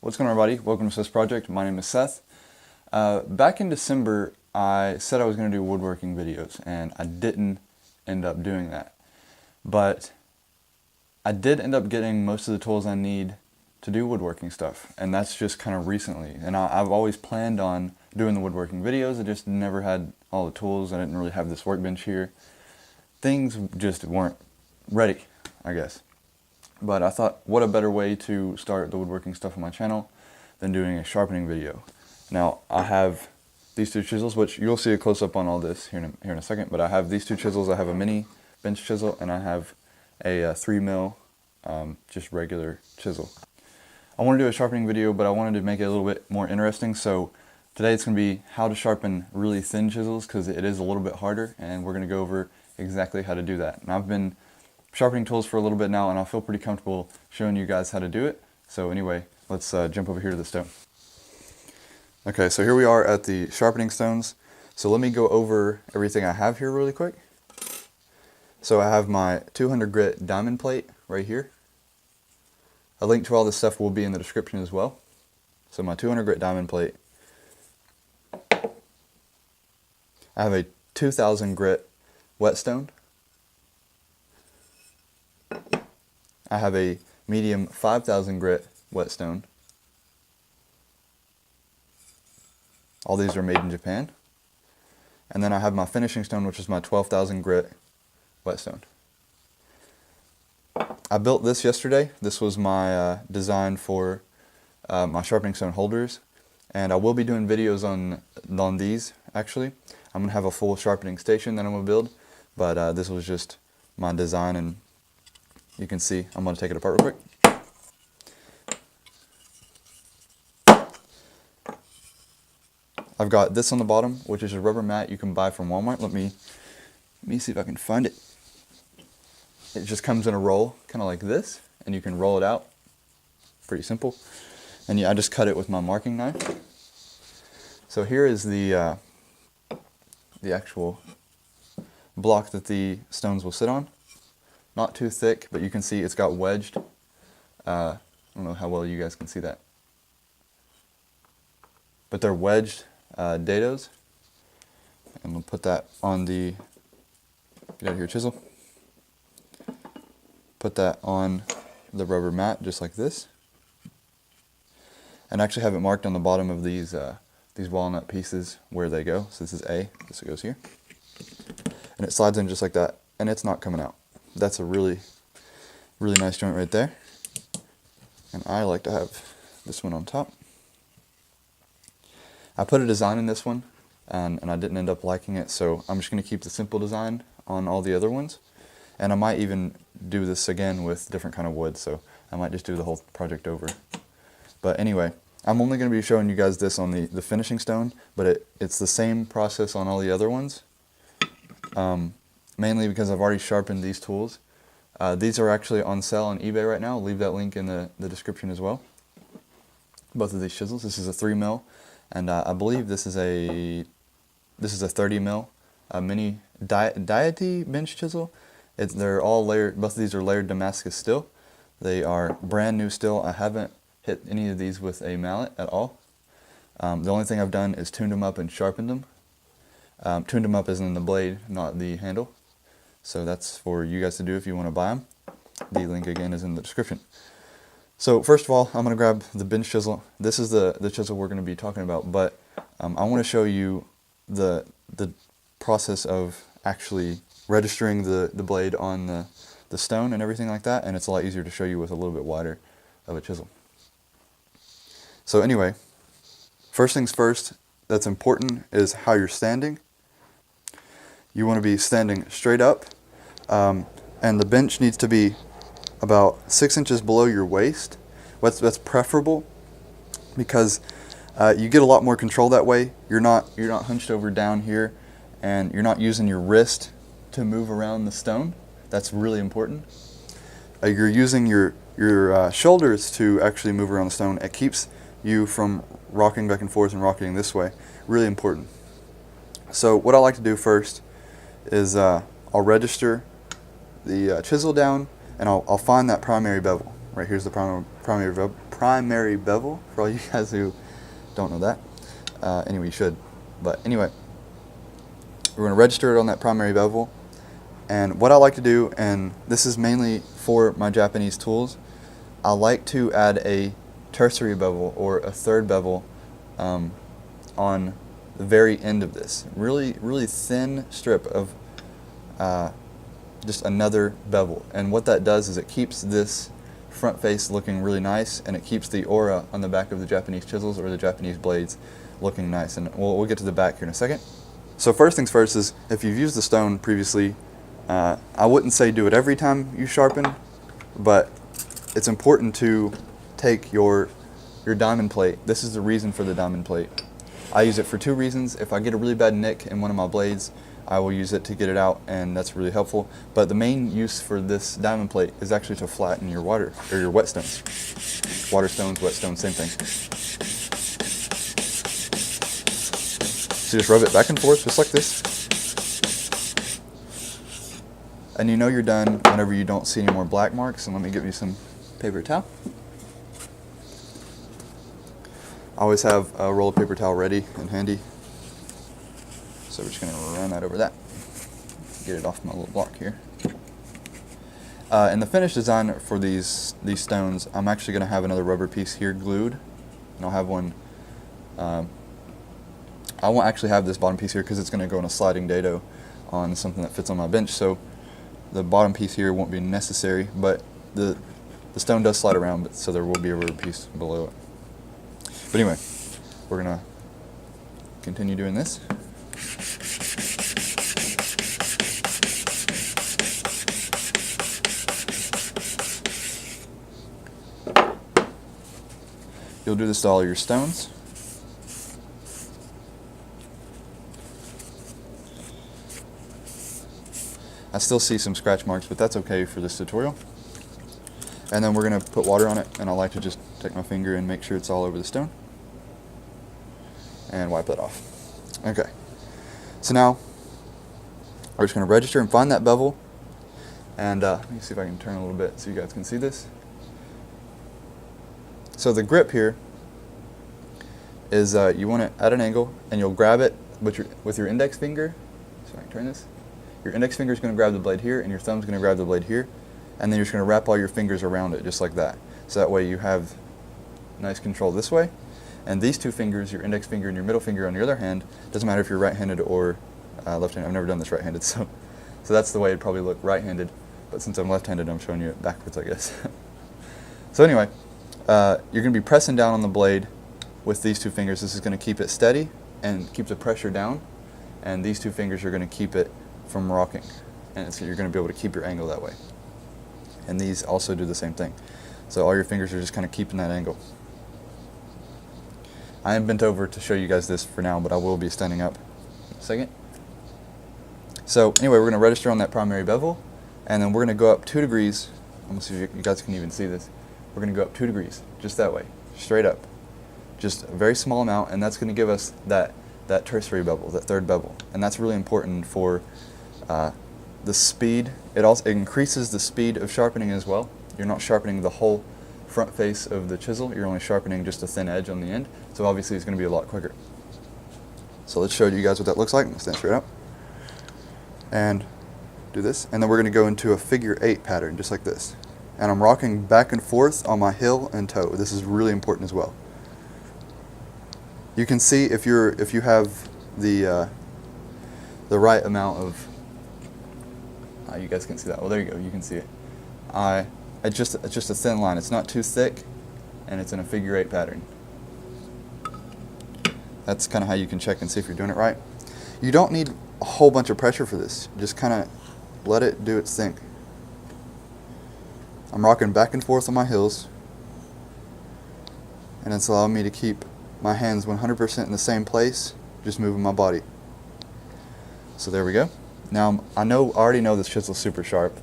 What's going on, everybody? Welcome to Seth's Project. My name is Seth. Back in December, I said I was going to do woodworking videos, and I didn't end up doing that. But I did end up getting most of the tools I need to do woodworking stuff, and that's just kind of recently. And I've always planned on doing the woodworking videos. I just never had all the tools. I didn't really have this workbench here. Things just weren't ready, I guess. But I thought, what a better way to start the woodworking stuff on my channel than doing a sharpening video. Now, I have these two chisels, which you'll see a close-up on all this here in a second, but I have these two chisels. I have a mini bench chisel, and I have a 3 mil just regular chisel. I want to do a sharpening video, but I wanted to make it a little bit more interesting, so today it's going to be how to sharpen really thin chisels, because it is a little bit harder, and we're going to go over exactly how to do that. And I've been sharpening tools for a little bit now, and I feel pretty comfortable showing you guys how to do it. So anyway, let's jump over here to the stone. Okay, so here we are at the sharpening stones. So let me go over everything I have here really quick. So I have my 200 grit diamond plate right here. A link to all this stuff will be in the description as well. So my 200 grit diamond plate. I have a 2000 grit whetstone. I have a medium 5000 grit whetstone. All these are made in Japan. And then I have my finishing stone, which is my 12,000 grit whetstone. I built this yesterday. This was my design for my sharpening stone holders. And I will be doing videos on these, actually. I'm going to have a full sharpening station that I'm going to build. But this was just my design, and you can see, I'm going to take it apart real quick. I've got this on the bottom, which is a rubber mat you can buy from Walmart. Let me see if I can find it. It just comes in a roll, kind of like this, and you can roll it out. Pretty simple. And yeah, I just cut it with my marking knife. So here is the actual block that the stones will sit on. Not too thick, but you can see it's got wedged. I don't know how well you guys can see that. But they're wedged dados. And we'll put that on the, get out of here, chisel. Put that on the rubber mat, just like this. And actually have it marked on the bottom of these walnut pieces where they go. So this is A, this goes here. And it slides in just like that, and it's not coming out. That's a really nice joint right there. And I like to have this one on top. I put a design in this one, and I didn't end up liking it, so I'm just going to keep the simple design on all the other ones. And I might even do this again with different kind of wood, so I might just do the whole project over. But anyway, I'm only going to be showing you guys this on the finishing stone, but it's the same process on all the other ones. Mainly because I've already sharpened these tools. These are actually on sale on eBay right now. I'll leave that link in the description as well. Both of these chisels. This is a 3 mil, and I believe this is a 30 mil mini deity bench chisel. They're all layered. Both of these are layered Damascus steel. They are brand new steel. I haven't hit any of these with a mallet at all. The only thing I've done is tuned them up and sharpened them. Tuned them up as in the blade, not the handle. So that's for you guys to do if you want to buy them. The link again is in the description. So first of all, I'm going to grab the bench chisel. This is the chisel we're going to be talking about, but I want to show you the process of actually registering the blade on the stone and everything like that, and it's a lot easier to show you with a little bit wider of a chisel. So anyway, first things first, that's important is how you're standing. You want to be standing straight up, and the bench needs to be about 6 inches below your waist. That's preferable because you get a lot more control that way. You're not hunched over down here, and you're not using your wrist to move around the stone. That's really important. You're using your shoulders to actually move around the stone. It keeps you from rocking back and forth and rocketing this way. Really important. So what I like to do first is I'll register the chisel down, and I'll find that primary bevel. Right here's the primary primary bevel, for all you guys who don't know that. Anyway, you should. But anyway, we're going to register it on that primary bevel. And what I like to do, and this is mainly for my Japanese tools, I like to add a tertiary bevel or a third bevel on the very end of this. Really, really thin strip of just another bevel. And what that does is it keeps this front face looking really nice, and it keeps the aura on the back of the Japanese chisels or the Japanese blades looking nice. And we'll get to the back here in a second. So first things first is, if you've used the stone previously, I wouldn't say do it every time you sharpen, but it's important to take your diamond plate. This is the reason for the diamond plate. I use it for two reasons. If I get a really bad nick in one of my blades, I will use it to get it out, and that's really helpful. But the main use for this diamond plate is actually to flatten your water, or your wet stones. Water stones, wet stones, same thing. So just rub it back and forth, just like this. And you know you're done whenever you don't see any more black marks. And let me give you some paper towel. I always have a roll of paper towel ready and handy. So we're just going to run that over that. Get it off my little block here. In the finished design for these stones, I'm actually going to have another rubber piece here glued. And I'll have one. I won't actually have this bottom piece here because it's going to go in a sliding dado on something that fits on my bench. So the bottom piece here won't be necessary, but the stone does slide around, so there will be a rubber piece below it. But anyway, we're going to continue doing this. You'll do this to all your stones. I still see some scratch marks, but that's okay for this tutorial. And then we're going to put water on it, and I like to just take my finger and make sure it's all over the stone. And wipe that off. Okay. So now, we're just going to register and find that bevel. And let me see if I can turn a little bit so you guys can see this. So the grip here is you want it at an angle, and you'll grab it with your index finger. So I can turn this. Your index finger is going to grab the blade here, and your thumb is going to grab the blade here. And then you're just going to wrap all your fingers around it, just like that. So that way you have nice control this way. And these two fingers, your index finger and your middle finger on your other hand, doesn't matter if you're right-handed or left-handed. I've never done this right-handed, so that's the way it'd probably look right-handed. But since I'm left-handed, I'm showing you it backwards, I guess. So anyway, you're going to be pressing down on the blade with these two fingers. This is going to keep it steady and keep the pressure down. And these two fingers are going to keep it from rocking. And so you're going to be able to keep your angle that way. And these also do the same thing. So all your fingers are just kind of keeping that angle. I am bent over to show you guys this for now, but I will be standing up in a second. So anyway, we're going to register on that primary bevel, and then we're going to go up 2 degrees. I'm going to see if you guys can even see this. We're going to go up 2 degrees, just that way, straight up. Just a very small amount, and that's going to give us that tertiary bevel, that third bevel. And that's really important for the speed. It increases the speed of sharpening as well. You're not sharpening the whole front face of the chisel, you're only sharpening just a thin edge on the end, so obviously it's going to be a lot quicker. So let's show you guys what that looks like. I'm going to stand straight up and do this, and then we're going to go into a figure 8 pattern, just like this. And I'm rocking back and forth on my heel and toe. This is really important as well. You can see if you have the right amount of you guys can see that. Well, there you go. You can see it. It's just a thin line. It's not too thick, and it's in a figure 8 pattern. That's kind of how you can check and see if you're doing it right. You don't need a whole bunch of pressure for this. Just kind of let it do its thing. I'm rocking back and forth on my heels, and it's allowing me to keep my hands 100% in the same place, just moving my body. So there we go. Now I already know this chisel's super sharp,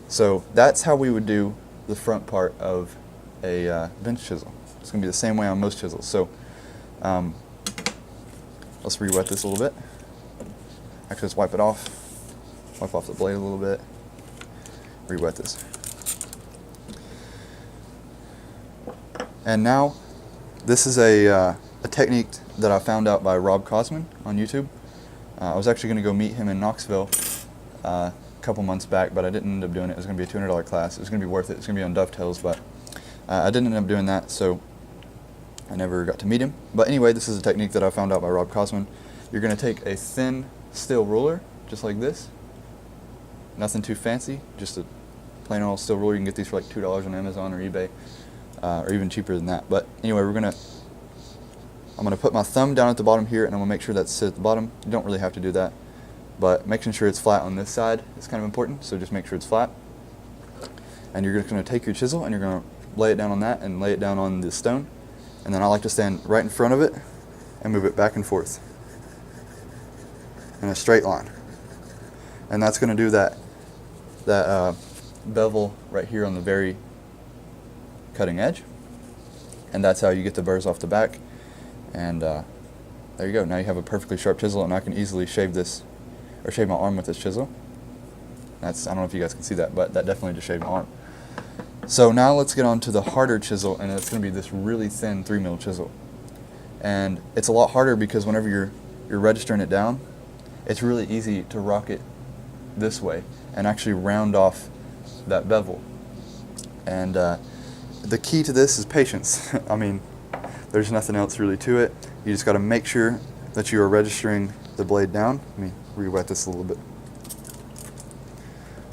so that's how we would do the front part of a bench chisel. It's going to be the same way on most chisels. So let's re-wet this a little bit. Actually, let's wipe it off. Wipe off the blade a little bit. Re-wet this. And now, this is a technique that I found out by Rob Cosman on YouTube. I was actually going to go meet him in Knoxville a couple months back, but I didn't end up doing it. It was going to be a $200 class. It was going to be worth it. It's going to be on dovetails, but I didn't end up doing that, so I never got to meet him. But anyway, this is a technique that I found out by Rob Cosman. You're going to take a thin steel ruler, just like this. Nothing too fancy, just a plain old steel ruler. You can get these for like $2 on Amazon or eBay, or even cheaper than that. But anyway, I'm gonna put my thumb down at the bottom here, and I'm gonna make sure that sits at the bottom. You don't really have to do that, but making sure it's flat on this side is kind of important. So just make sure it's flat. And you're just gonna take your chisel and you're gonna lay it down on that and lay it down on the stone. And then I like to stand right in front of it and move it back and forth in a straight line. And that's gonna do that bevel right here on the very cutting edge. And that's how you get the burrs off the back. And there you go. Now you have a perfectly sharp chisel, and I can easily shave this, or shave my arm with this chisel. I don't know if you guys can see that, but that definitely just shaved my arm. So now let's get on to the harder chisel, and it's going to be this really thin 3mm chisel. And it's a lot harder because whenever you're registering it down, it's really easy to rock it this way and actually round off that bevel. And the key to this is patience. I mean, there's nothing else really to it. You just got to make sure that you are registering the blade down. Let me re-wet this a little bit.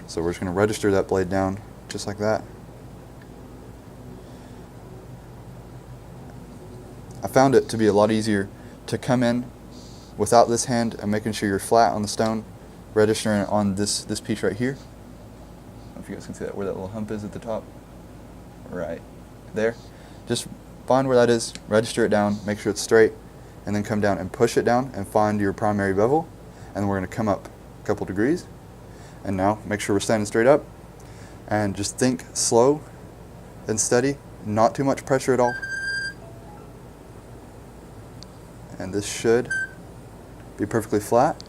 So we're just going to register that blade down just like that. I found it to be a lot easier to come in without this hand and making sure you're flat on the stone, registering it on this piece right here. I don't know if you guys can see that, where that little hump is at the top. Right there. Just find where that is, register it down, make sure it's straight, and then come down and push it down and find your primary bevel. And we're going to come up a couple degrees. And now make sure we're standing straight up, and just think slow and steady, not too much pressure at all. And this should be perfectly flat.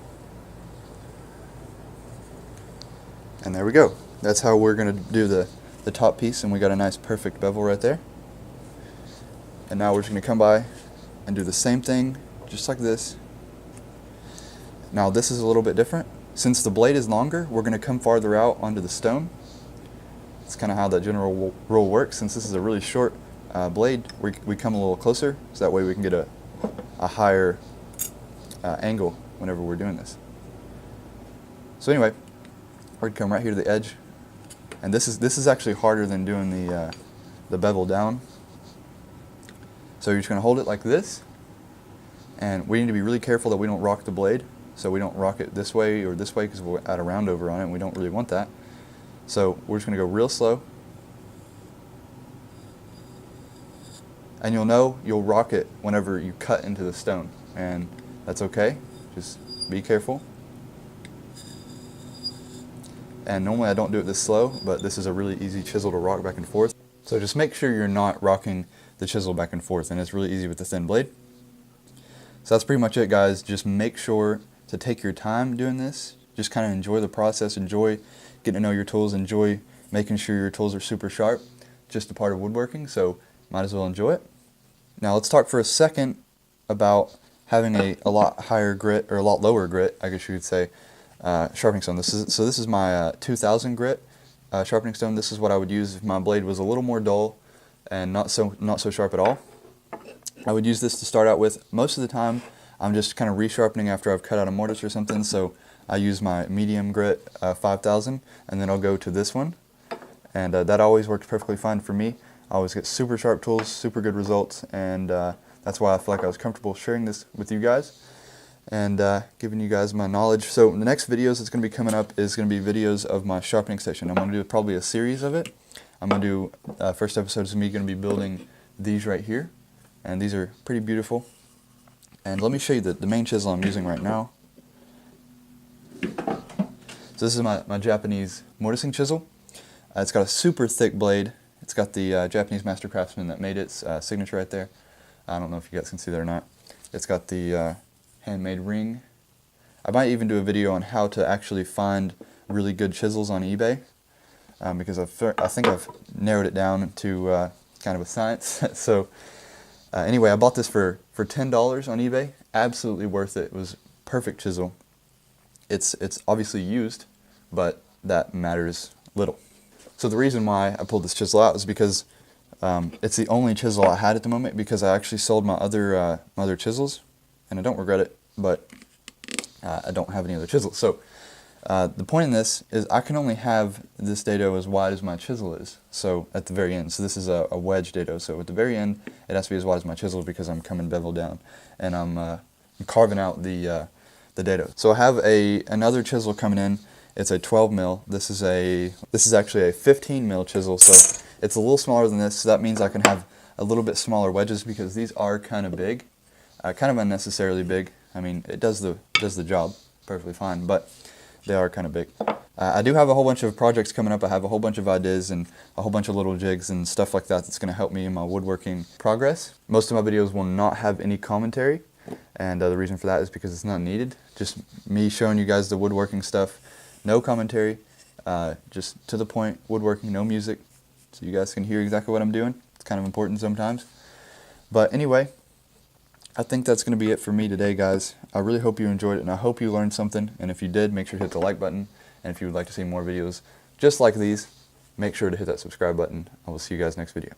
And there we go. That's how we're going to do the top piece, and we got a nice perfect bevel right there. And now we're just going to come by and do the same thing, just like this. Now this is a little bit different. Since the blade is longer, we're going to come farther out onto the stone. That's kind of how that general rule works. Since this is a really short blade, we come a little closer, so that way we can get a higher angle whenever we're doing this. So anyway, we're going to come right here to the edge. And this is actually harder than doing the bevel down. So you're just going to hold it like this, and we need to be really careful that we don't rock the blade. So we don't rock it this way or this way, because we'll add a round over on it, and we don't really want that. So we're just going to go real slow. And you'll rock it whenever you cut into the stone, and that's okay. Just be careful. And normally I don't do it this slow, but this is a really easy chisel to rock back and forth. So just make sure you're not rocking the chisel back and forth, and it's really easy with the thin blade. So that's pretty much it, guys. Just make sure to take your time doing this. Just kind of enjoy the process, enjoy getting to know your tools, enjoy making sure your tools are super sharp. Just a part of woodworking, so might as well enjoy it. Now let's talk for a second about having a lot higher grit, or a lot lower grit, I guess you could say, sharpening stone. This is my 2000 grit sharpening stone. This is what I would use if my blade was a little more dull and not so sharp at all. I would use this to start out with. Most of the time I'm just kind of resharpening after I've cut out a mortise or something, so I use my medium grit 5000, and then I'll go to this one, and that always works perfectly fine for me. I always get super sharp tools, super good results, and that's why I feel like I was comfortable sharing this with you guys and giving you guys my knowledge. So the next videos that's going to be coming up is going to be videos of my sharpening session. I'm going to do probably a series of it. I'm going to do, first episode is me going to be building these right here, and these are pretty beautiful. And let me show you the main chisel I'm using right now. So this is my Japanese mortising chisel. It's got a super thick blade. It's got the Japanese master craftsman that made its signature right there. I don't know if you guys can see that or not. It's got the handmade ring. I might even do a video on how to actually find really good chisels on eBay, because I think I've narrowed it down to kind of a science. So anyway, I bought this for $10 on eBay. Absolutely worth it. It was perfect chisel. It's obviously used, but that matters little. So the reason why I pulled this chisel out is because it's the only chisel I had at the moment, because I actually sold my other chisels, and I don't regret it, but I don't have any other chisels. So the point in this is I can only have this dado as wide as my chisel is, so at the very end. So this is a wedge dado, so at the very end it has to be as wide as my chisel because I'm coming bevel down, and I'm carving out the dado. So I have another chisel coming in. It's a 12 mil. This is actually a 15 mil chisel, so it's a little smaller than this. So that means I can have a little bit smaller wedges because these are kind of big, kind of unnecessarily big. I mean, it does the job perfectly fine, but they are kind of big. I do have a whole bunch of projects coming up. I have a whole bunch of ideas and a whole bunch of little jigs and stuff like that that's going to help me in my woodworking progress. Most of my videos will not have any commentary, and the reason for that is because it's not needed. Just me showing you guys the woodworking stuff, no commentary, just to the point, woodworking, no music, so you guys can hear exactly what I'm doing. It's kind of important sometimes. But anyway, I think that's going to be it for me today, guys. I really hope you enjoyed it, and I hope you learned something. And if you did, make sure to hit the like button. And if you would like to see more videos just like these, make sure to hit that subscribe button. I will see you guys next video.